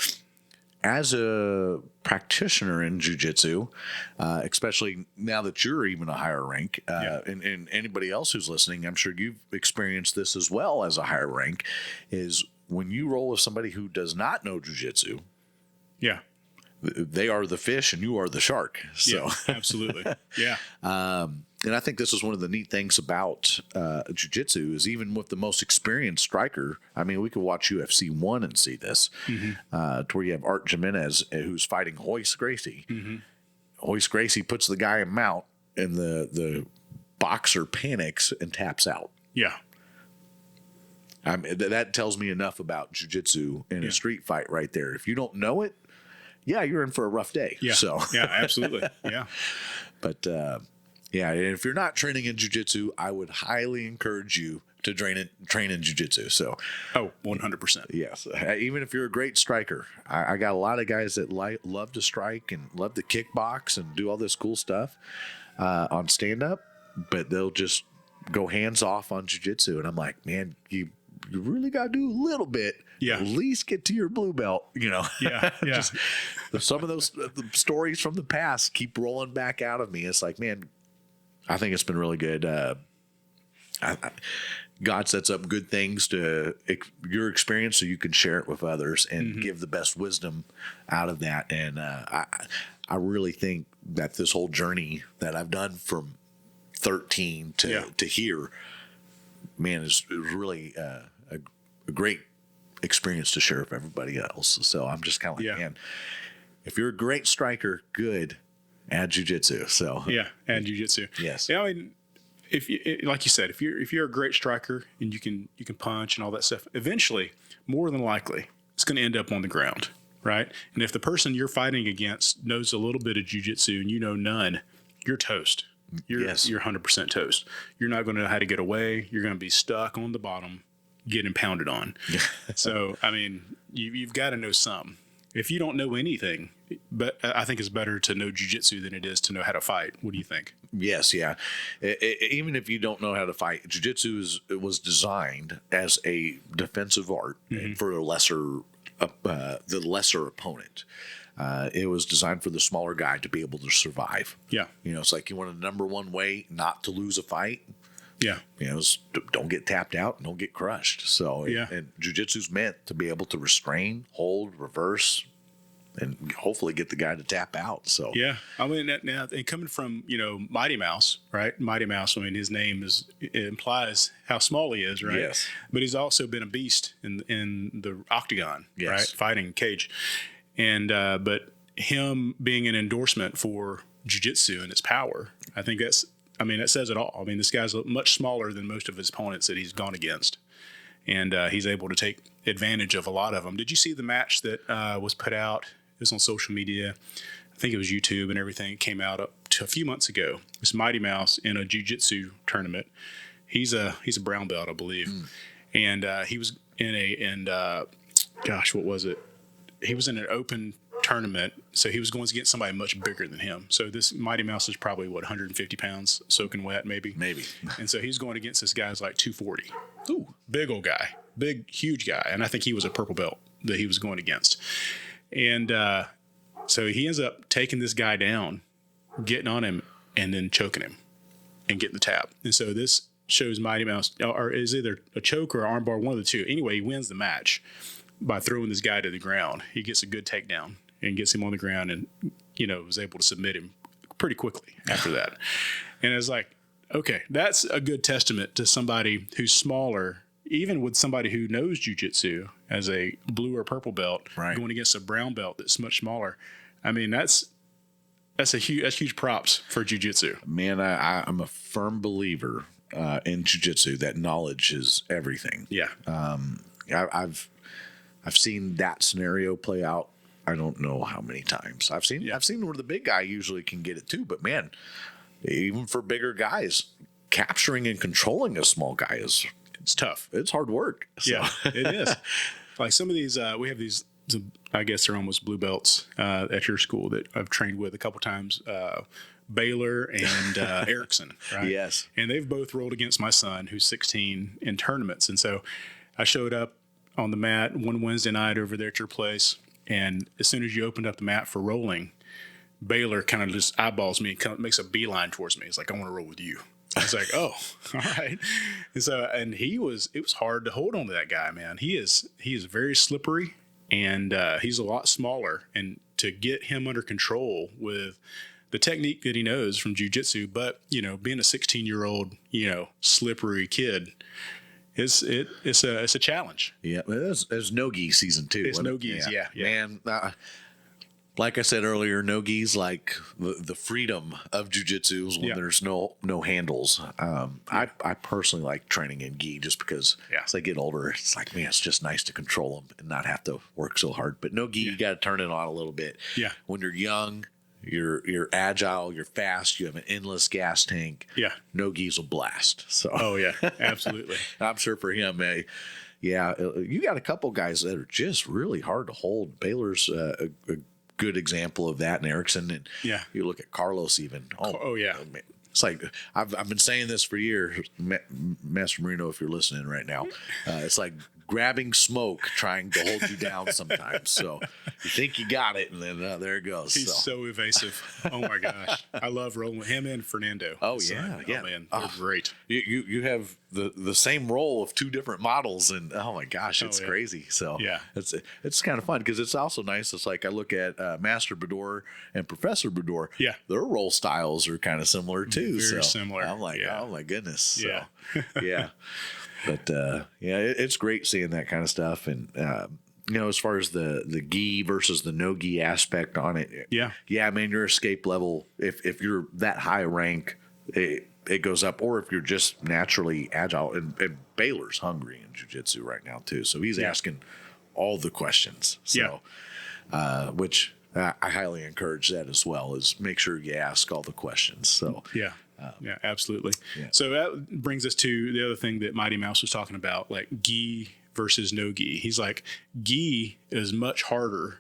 As a practitioner in jiu-jitsu, especially now that you're even a higher rank, and anybody else who's listening, I'm sure you've experienced this as well as a higher rank, is when you roll with somebody who does not know jiu-jitsu, Yeah. they are the fish and you are the shark. So Yeah, absolutely. Yeah. and I think this is one of the neat things about jiu-jitsu is even with the most experienced striker, I mean, we could watch UFC 1 and see this, to where you have Art Jimenez who's fighting Royce Gracie. Royce Gracie puts the guy in mount and the boxer panics and taps out. Yeah. I mean, that tells me enough about jiu-jitsu in a street fight right there. If you don't know it, you're in for a rough day. Yeah. So Yeah, absolutely. Yeah. But and if you're not training in jiu-jitsu, I would highly encourage you to train in jiu-jitsu. So, 100%. yes, even if you're a great striker, I got a lot of guys that love to strike and love to kickbox and do all this cool stuff on stand-up, but they'll just go hands off on jiu-jitsu. And I'm like, man, you really got to do a little bit. Yeah. At least get to your blue belt, Yeah. Yeah. Just, some of those the stories from the past keep rolling back out of me. It's like, man, I think it's been really good. God sets up good things to your experience so you can share it with others and give the best wisdom out of that. And I really think that this whole journey that I've done from 13 to here, man, is really a great experience to share with everybody else. So I'm just kind of like, man, if you're a great striker, good, add jiu-jitsu. So and jiu-jitsu. Yes. Yeah, I mean, if you, like you said, if you're a great striker and you can punch and all that stuff, eventually, more than likely, it's going to end up on the ground, right? And if the person you're fighting against knows a little bit of jiu-jitsu and you know none, you're toast. You're 100% toast. You're not going to know how to get away. You're going to be stuck on the bottom, getting pounded on. So, I mean, you've got to know some. if you don't know anything, but I think it's better to know jiu-jitsu than it is to know how to fight. What do you think? Yes, yeah. Even if you don't know how to fight, jiu-jitsu was designed as a defensive art for the lesser opponent. It was designed for the smaller guy to be able to survive. Yeah. It's like you want a number one way not to lose a fight. Yeah. Don't get tapped out, don't get crushed. So, and jiu-jitsu's meant to be able to restrain, hold, reverse, and hopefully get the guy to tap out. So, yeah. I mean, now and coming from, Mighty Mouse, right? Mighty Mouse, I mean, his name it implies how small he is, right? Yes. But he's also been a beast in the octagon, right? Fighting cage. And, but him being an endorsement for jiu-jitsu and its power, I think that says it all. I mean, this guy's much smaller than most of his opponents that he's gone against. And he's able to take advantage of a lot of them. Did you see the match that was put out? It was on social media. I think it was YouTube and everything. It came out up to a few months ago. It's Mighty Mouse in a jiu-jitsu tournament. He's a brown belt, I believe. And he was what was it? He was in an open tournament, so he was going against somebody much bigger than him. So this Mighty Mouse is probably 150 pounds, soaking wet, maybe. And so he's going against this guy's like 240. Ooh, big old guy, big huge guy, and I think he was a purple belt that he was going against. And so he ends up taking this guy down, getting on him, and then choking him and getting the tap. And so this shows Mighty Mouse, or is either a choke or an armbar, one of the two. Anyway, he wins the match by throwing this guy to the ground. He gets a good takedown and gets him on the ground and, was able to submit him pretty quickly after that. And it's like, okay, that's a good testament to somebody who's smaller, even with somebody who knows jiu-jitsu as a blue or purple belt, going against a brown belt that's much smaller. I mean, that's huge props for jiu-jitsu. Man, I'm a firm believer in jiu-jitsu that knowledge is everything. Yeah. I've seen that scenario play out. I don't know how many times. I've seen where the big guy usually can get it too, but man, even for bigger guys, capturing and controlling a small guy it's tough. It's hard work. So. Yeah, it is. Like some of these, we have these. I guess they're almost blue belts at your school that I've trained with a couple times. Baylor and Erickson, right? Yes. And they've both rolled against my son, who's 16, in tournaments. And so I showed up on the mat one Wednesday night over there at your place. And as soon as you opened up the mat for rolling, Baylor kind of just eyeballs me, kind of makes a beeline towards me. He's like, I want to roll with you. I was like, oh, all right. And so, it was hard to hold on to that guy, man. He is very slippery, and he's a lot smaller. And to get him under control with the technique that he knows from jiu-jitsu, but, being a 16-year-old, slippery kid, it's a challenge. Yeah, there's no-gi season 2. It's no-gis, yeah. Man, like I said earlier, no-gi's like the freedom of jiu-jitsu is when there's no handles. I personally like training in gi just because as I get older, it's like, man, it's just nice to control them and not have to work so hard. But no-gi, you got to turn it on a little bit. Yeah. When you're young, you're agile, you're fast, you have an endless gas tank. Yeah. No-gi's will blast. So. Oh, yeah, absolutely. I'm sure for him, you got a couple guys that are just really hard to hold. Baylor's a good example of that, and Erickson, and you look at Carlos even. Oh yeah. It's like I've been saying this for years, Master Marino, if you're listening right now. It's like grabbing smoke, trying to hold you down sometimes. So you think you got it, and then there it goes. He's so evasive. Oh my gosh, I love rolling with him and Fernando. Oh yeah. Oh man, they're great. You have the same role of two different models, and oh my gosh, it's crazy. So it's kind of fun because it's also nice. It's like I look at Master Bador and Professor Bador. Yeah, their role styles are kind of similar too. Very similar. I'm like, oh my goodness. So, yeah. But it's great seeing that kind of stuff, and as far as the gi versus the no gi aspect on it, man, your escape level, if you're that high rank, it goes up, or if you're just naturally agile, and Baylor's hungry in jiu-jitsu right now too, so he's asking all the questions. So, which I highly encourage that as well, is make sure you ask all the questions. So yeah, absolutely. Yeah. So that brings us to the other thing that Mighty Mouse was talking about, like gi versus no gi. He's like, gi is much harder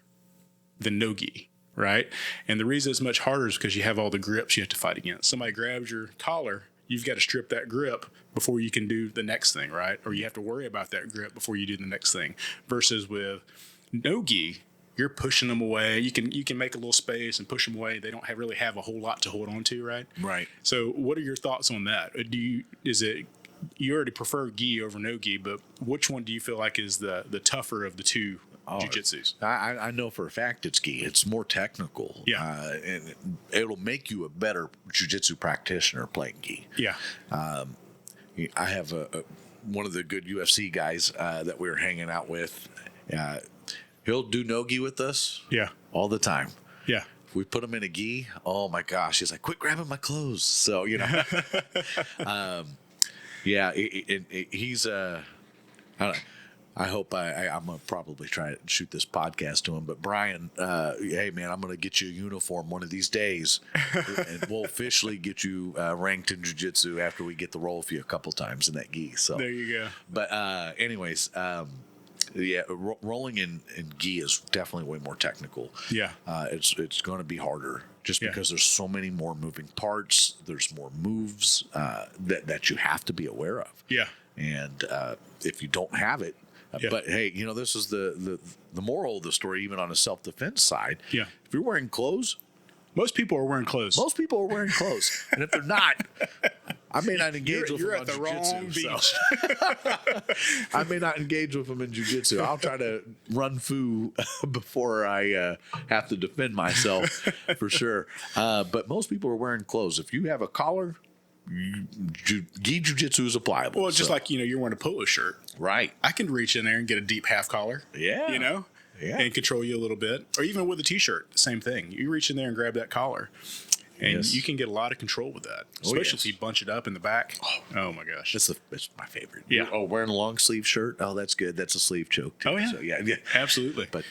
than no gi, right? And the reason it's much harder is because you have all the grips you have to fight against. Somebody grabs your collar, you've got to strip that grip before you can do the next thing, right? Or you have to worry about that grip before you do the next thing. Versus with no gi, you're pushing them away. You can make a little space and push them away. They don't really have a whole lot to hold on to, right? Right. So what are your thoughts on that? You already prefer gi over no gi, but which one do you feel like is the tougher of the two jiu-jitsus? I know for a fact it's gi. It's more technical. Yeah. And it'll make you a better jiu-jitsu practitioner playing gi. Yeah. I have one of the good UFC guys that we were hanging out with. He'll do no gi with us. Yeah. All the time. Yeah. If we put him in a gi, oh my gosh, he's like, quit grabbing my clothes. So, you know, he's I hope I'm gonna probably try to shoot this podcast to him. But Brian, hey man, I'm gonna get you a uniform one of these days, and we'll officially get you ranked in jiu-jitsu after we get the roll for you a couple times in that gi. So There you go. But anyways, rolling in gi is definitely way more technical. Yeah. It's going to be harder just Yeah. because there's so many more moving parts. There's more moves that you have to be aware of. Yeah. And if you don't have it, Yeah. but hey, you know, this is the moral of the story, even on a self-defense side. Yeah. If you're wearing clothes, Most people are wearing clothes. most people are wearing clothes. And if they're not, I may not engage with You're them at on the wrong jiu-jitsu. beach. I may not engage with them in jiu-jitsu. I'll try to run foo before I have to defend myself for sure. But most people are wearing clothes. If you have a collar, gi jiu-jitsu is applicable. Well, just like, you're wearing a polo shirt. right. I can reach in there and get a deep half collar. Yeah. Yeah. And control you a little bit. Or even with a t-shirt, same thing. You reach in there and grab that collar. And Yes. you can get a lot of control with that, especially if you bunch it up in the back. Oh my gosh. That's my favorite. Yeah. Oh, wearing a long sleeve shirt. Oh, that's good. That's a sleeve choke too. Oh, yeah. So, yeah. Absolutely. But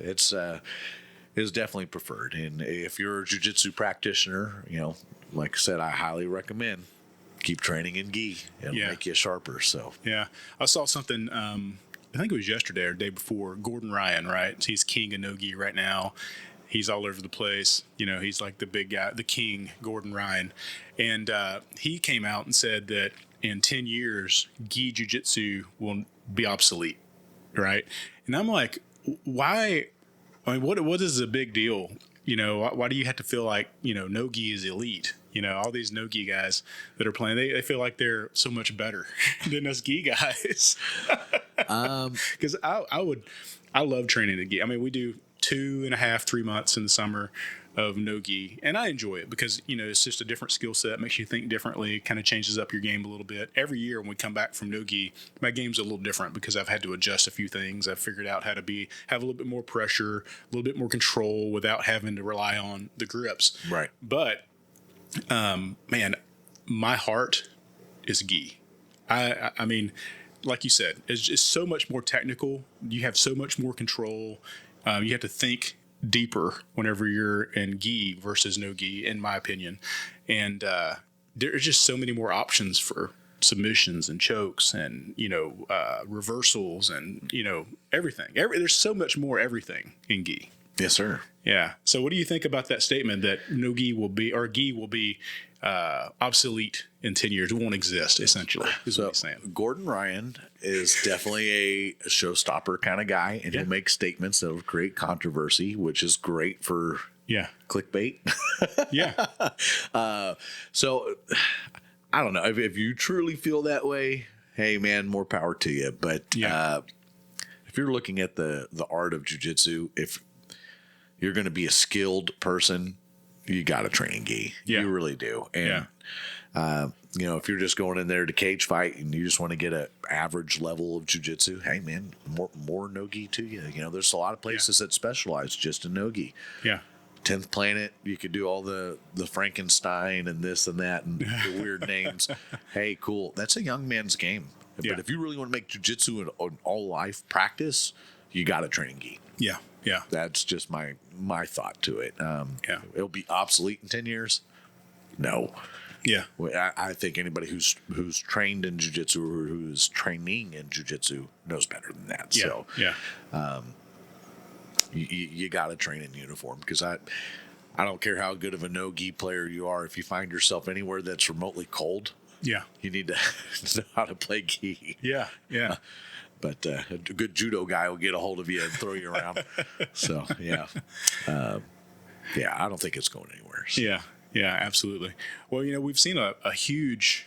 it's definitely preferred. And if you're a jiu-jitsu practitioner, like I said, I highly recommend keep training in gi. It'll Yeah. make you sharper. So Yeah. I saw something, I think it was yesterday or the day before, Gordon Ryan, right? He's king of no-gi right now. He's all over the place. He's like the big guy, the king, Gordon Ryan. And he came out and said that in 10 years, gi jiu-jitsu will be obsolete, right? And I'm like, why? I mean, what is the big deal? Why do you have to feel like, no-gi is elite? All these no-gi guys that are playing, they feel like they're so much better than us gi guys. Because I love training the gi. I mean, we do 2.5, 3 months in the summer of no gi, and I enjoy it because it's just a different skill set, makes you think differently, kind of changes up your game a little bit. Every year when we come back from no gi, my game's a little different because I've had to adjust a few things. I've figured out how to have a little bit more pressure, a little bit more control without having to rely on the grips. right. But man, my heart is gi. I mean, like you said, it's just so much more technical. You have so much more control. You have to think deeper whenever you're in gi versus no gi, in my opinion. And there's just so many more options for submissions and chokes and reversals and everything. There's so much more everything in gi. Yes, sir. Yeah. So what do you think about that statement that no gi will be, or gi will be obsolete in 10 years? It won't exist, essentially, is what he's saying. Gordon Ryan is definitely a showstopper kind of guy, and he'll make statements that will create controversy, which is great for Yeah. clickbait. Yeah. So I don't know if you truly feel that way. Hey, man, more power to you. But if you're looking at the art of jiu-jitsu, if you're going to be a skilled person, you got to train in gi. Yeah. You really do. And, if you're just going in there to cage fight and you just want to get an average level of jiu-jitsu, hey, man, more no-gi to you. There's a lot of places that specialize just in no-gi. Yeah. 10th Planet, you could do all the Frankenstein and this and that and the weird names. Hey, cool. That's a young man's game. Yeah. But if you really want to make jiu-jitsu an all-life practice, you got to train gi. Yeah. Yeah. That's just my thought to it. It'll be obsolete in 10 years? No. Yeah. I think anybody who's trained in jiu-jitsu or who's training in jiu-jitsu knows better than that. Yeah. So, yeah. you got to train in uniform, because I don't care how good of a no-gi player you are. If you find yourself anywhere that's remotely cold, Yeah. you need to know how to play gi. Yeah. Yeah. But a good judo guy will get a hold of you and throw you around. So, yeah. I don't think it's going anywhere. So. Yeah. Yeah, absolutely. Well, we've seen a huge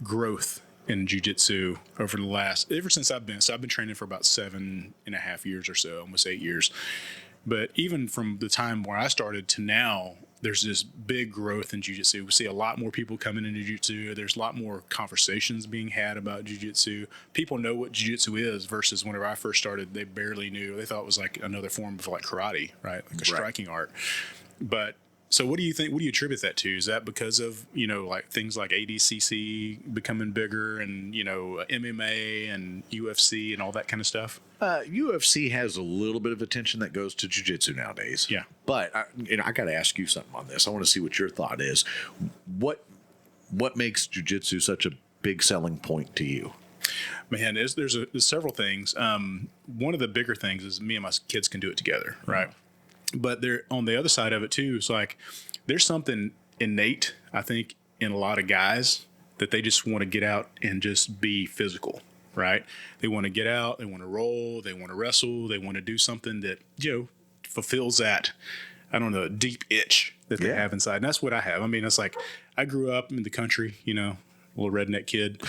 growth in jiu-jitsu ever since I've been training for about 7.5 years or so, almost 8 years. But even from the time where I started to now, there's this big growth in jiu-jitsu. We see a lot more people coming into jiu-jitsu. There's a lot more conversations being had about jiu-jitsu. People know what jiu-jitsu is versus whenever I first started, they barely knew. They thought it was like another form of like karate, right? Like a striking art. But so what do you think? What do you attribute that to? Is that because of, like things like ADCC becoming bigger and, MMA and UFC and all that kind of stuff? UFC has a little bit of attention that goes to jiu-jitsu nowadays. Yeah. But I got to ask you something on this. I want to see what your thought is. What makes jiu-jitsu such a big selling point to you? Man, there's several things. One of the bigger things is me and my kids can do it together, right? But there, on the other side of it too, it's like there's something innate, I think, in a lot of guys that they just want to get out and just be physical, right? They want to get out, they want to roll, they want to wrestle, they want to do something that, fulfills that, I don't know, deep itch that they have inside. And that's what I have. I mean, it's like I grew up in the country, little redneck kid,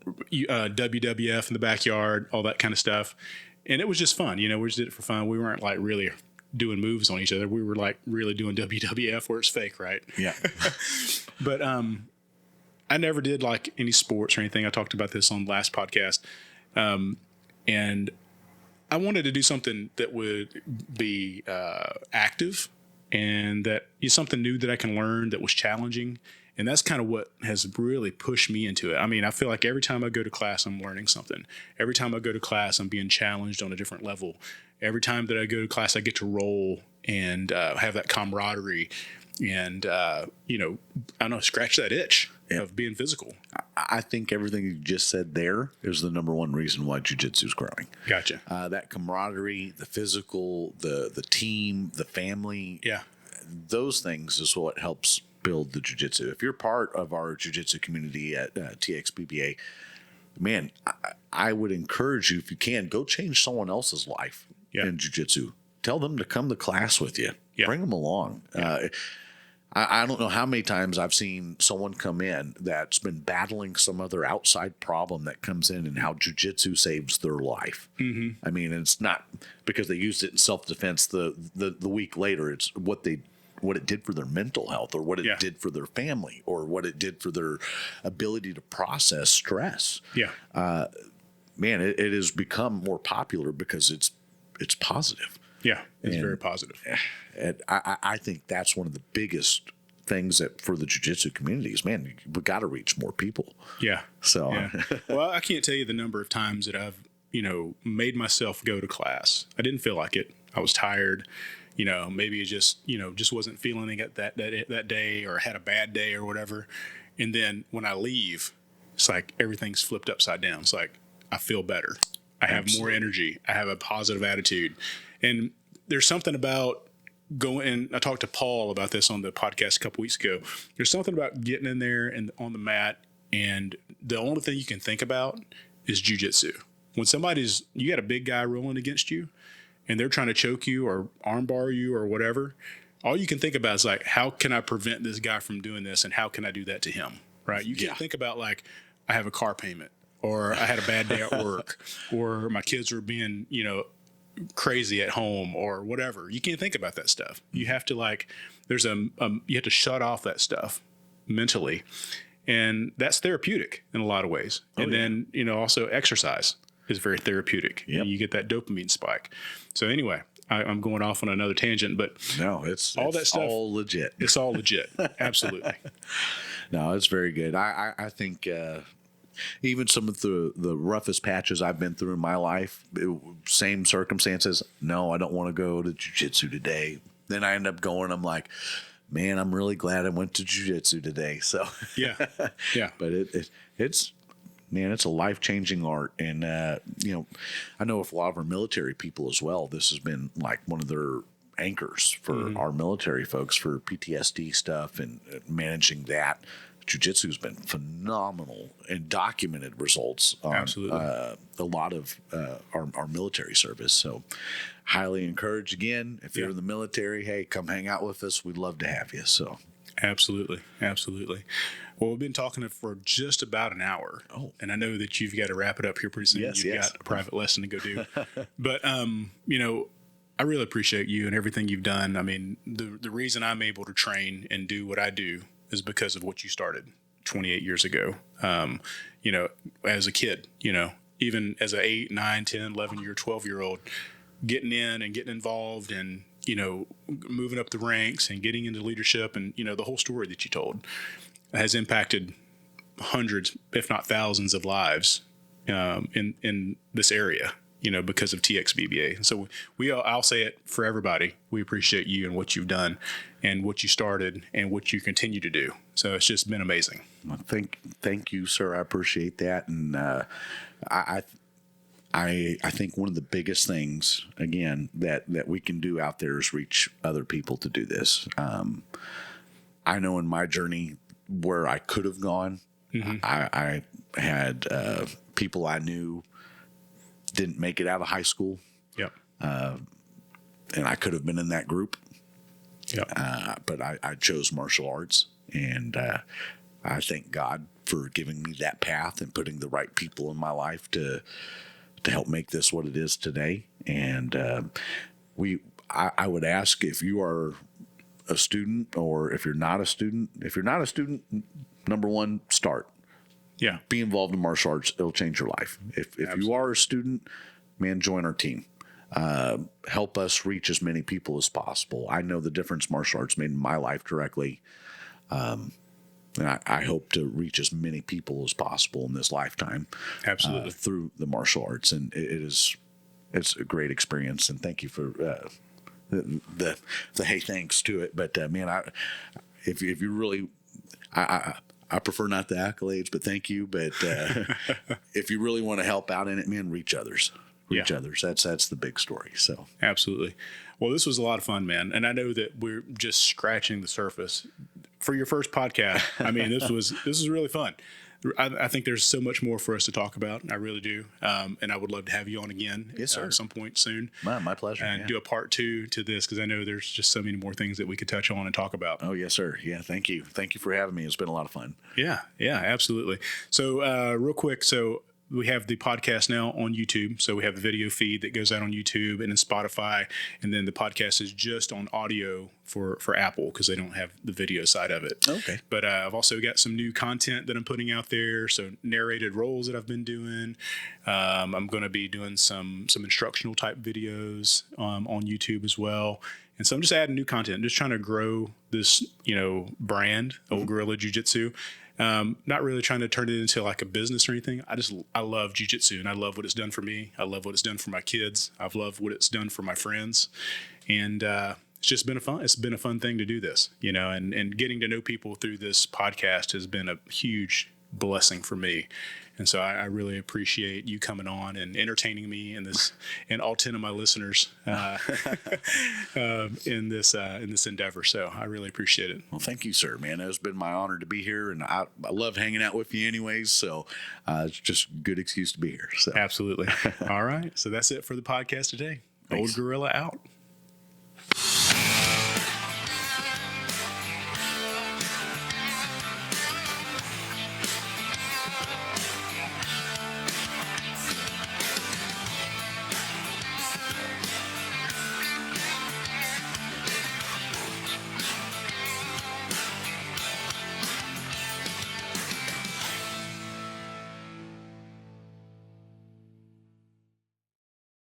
WWF in the backyard, all that kind of stuff. And it was just fun. We just did it for fun. We weren't like really doing moves on each other. We were like really doing WWF where it's fake, right? Yeah. But I never did like any sports or anything. I talked about this on the last podcast. And I wanted to do something that would be active and that is something new that I can learn that was challenging. And that's kind of what has really pushed me into it. I mean, I feel like every time I go to class, I'm learning something. Every time I go to class, I'm being challenged on a different level. Every time that I go to class, I get to roll and have that camaraderie and, I don't know, scratch that itch of being physical. I think everything you just said there is the number one reason why jiu-jitsu is growing. Gotcha. That camaraderie, the physical, the team, the family. Yeah. Those things is what helps build the jiu-jitsu. If you're part of our jiu-jitsu community at TXBBA, man, I would encourage you, if you can, go change someone else's life in jiu-jitsu. Tell them to come to class with you. Yeah. Bring them along. Yeah. I don't know how many times I've seen someone come in that's been battling some other outside problem that comes in and how jiu-jitsu saves their life. Mm-hmm. I mean, it's not because they used it in self-defense the week later. It's what it did for their mental health, or what it did for their family, or what it did for their ability to process stress. Yeah. Man, it has become more popular because it's positive. Yeah, it's very positive. And I think that's one of the biggest things that for the jiu-jitsu community is, man, we got to reach more people. Yeah. So, well, I can't tell you the number of times that I've, made myself go to class. I didn't feel like it. I was tired. Maybe it just wasn't feeling it that day, or had a bad day or whatever. And then when I leave, it's like everything's flipped upside down. It's like I feel better. I have more energy. I have a positive attitude. And there's something about going, and I talked to Paul about this on the podcast a couple weeks ago. There's something about getting in there and on the mat, and the only thing you can think about is jiu-jitsu. When you got a big guy rolling against you and they're trying to choke you or armbar you or whatever, all you can think about is like, how can I prevent this guy from doing this, and how can I do that to him, right? You can't think about like, I have a car payment, or I had a bad day at work, or my kids are being, crazy at home, or whatever. You can't think about that stuff. You have to you have to shut off that stuff mentally, and that's therapeutic in a lot of ways. And then, also exercise is very therapeutic. Yep. You get that dopamine spike. So anyway, I'm going off on another tangent, but no, it's that stuff, all legit. It's all legit. Absolutely. No, it's very good. I think, even some of the roughest patches I've been through in my life, same circumstances. No, I don't want to go to jiu-jitsu today. Then I end up going. I'm like, man, I'm really glad I went to jiu-jitsu today. So yeah. But it's man, it's a life-changing art. And, you know, I know with a lot of our military people as well, this has been like one of their anchors for our military folks for PTSD stuff and managing that. Jiu-jitsu has been phenomenal and documented results on a lot of our military service. So highly encourage again, if you're in the military, hey, come hang out with us. We'd love to have you. So Absolutely. Well, we've been talking for just about an hour. Oh. And I know that you've got to wrap it up here pretty soon. Yes, You've yes. got a private lesson to go do. But, you know, I really appreciate you and everything you've done. I mean, the reason I'm able to train and do what I do is because of what you started 28 years ago. You know, as a kid, you know, even as a 8, 9, 10, 11-year, 12-year-old, getting in and getting involved and, you know, moving up the ranks and getting into leadership and, you know, the whole story that you told has impacted hundreds, if not thousands of lives in this area, you know, because of TXBBA. So I'll say it for everybody. We appreciate you and what you've done and what you started and what you continue to do. So it's just been amazing. well, thank you, sir. I appreciate that. And I think one of the biggest things, again, that we can do out there is reach other people to do this. I know in my journey where I could have gone, I had people I knew didn't make it out of high school. Yep. And I could have been in that group. Yep. But I chose martial arts, and I thank God for giving me that path and putting the right people in my life to help make this what it is today. And I would ask, if you are a student or if you're not a student, number one, start. Yeah. Be involved in martial arts. It'll change your life. If you are a student, man, join our team. Help us reach as many people as possible. I know the difference martial arts made in my life directly. And I hope to reach as many people as possible in this lifetime. Absolutely. Through the martial arts. And it's a great experience. And thank you for the hey, thanks to it. But man, if you really, I prefer not the accolades, but thank you. But if you really want to help out in it, man, reach others. Reach others. That's the big story. So Absolutely. Well, this was a lot of fun, man. And I know that we're just scratching the surface for your first podcast. I mean, this was really fun. I think there's so much more for us to talk about. I really do. And I would love to have you on again Yes, sir. At some point soon. my pleasure. And do a part 2 to this, because I know there's just so many more things that we could touch on and talk about. Oh, yes, sir. Yeah, thank you. Thank you for having me. It's been a lot of fun. Yeah, absolutely. So real quick, so we have the podcast now on YouTube. So we have the video feed that goes out on YouTube and then Spotify. And then the podcast is just on audio for Apple, because they don't have the video side of it. Okay. But I've also got some new content that I'm putting out there. So narrated roles that I've been doing. I'm going to be doing some instructional type videos on YouTube as well. And so I'm just adding new content, just trying to grow this, brand, Old Gorilla Jiu-Jitsu. Not really trying to turn it into like a business or anything. I love jiu-jitsu and I love what it's done for me. I love what it's done for my kids. I've loved what it's done for my friends. And, it's just been a fun thing to do this, and getting to know people through this podcast has been a huge blessing for me. And so I really appreciate you coming on and entertaining me and all 10 of my listeners in this endeavor. So I really appreciate it. Well, thank you, sir, man. It's been my honor to be here, and I love hanging out with you anyways. So it's just a good excuse to be here. So Absolutely. All right. So that's it for the podcast today. Thanks. Old Gorilla out.